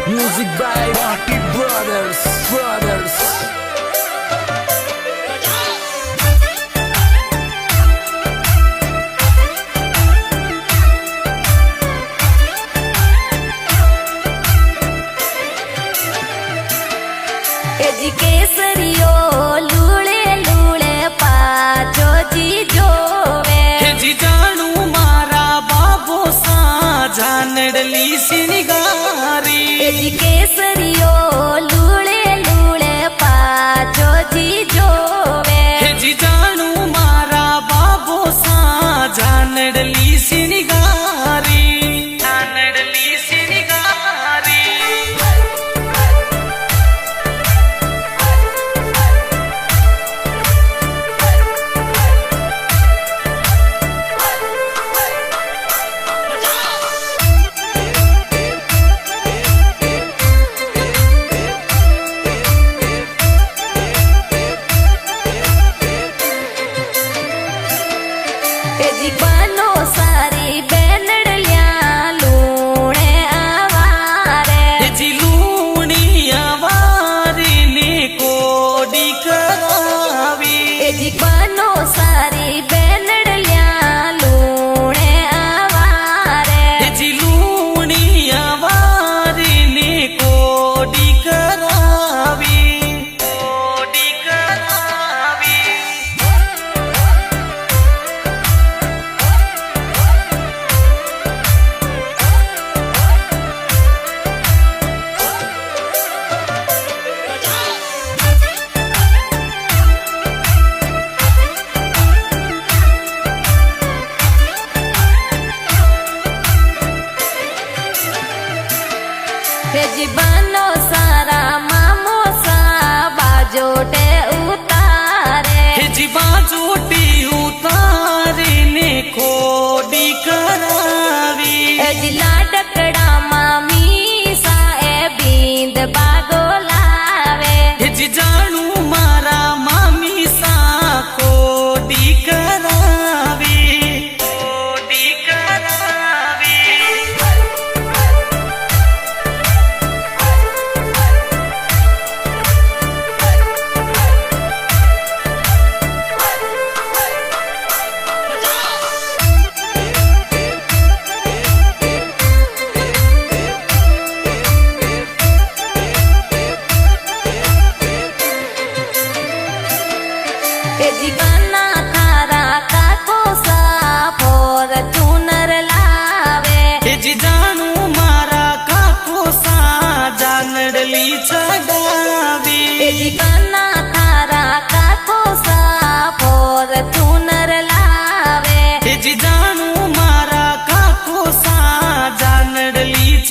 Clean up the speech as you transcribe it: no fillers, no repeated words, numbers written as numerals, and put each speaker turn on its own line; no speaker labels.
Music by Party Brothers.
केसरियो लूले लूले पाजो जी जोवे
जी जानू मारा बाबो सा जानडली सिनिगारी
केसरियो लूले लूले पाजो जी जोवे
जी जानू मारा बाबो सा जानडली सिनिगारी जानडली सिनिगारी
बनो सारी बैनड़िया लूणे आवारे
जी लूणी आवारी ने कोडी करावी
जी बनो सारी बैनड़िया लूणे आवारे
जी लूणी आवारी ने कोडी करावी कोडी करावी
जी बनो सारा मामो सा बाजोटे उतारे
जी बाजोटी उतारे ने कोडी करावी
जी लाडकड़ा मामी सा ए बींद बागो लावे
जी जानू मारा मामी सा कोडी करावी कोडी करावी
जी बना थारा का कोसा फोर चूनर लावे
जी जानू मारा काको सा जानडली चढ़ावी
जी बना थारा का कोसा फोर चूनर लावे
जी जानू मारा काको सा जानडली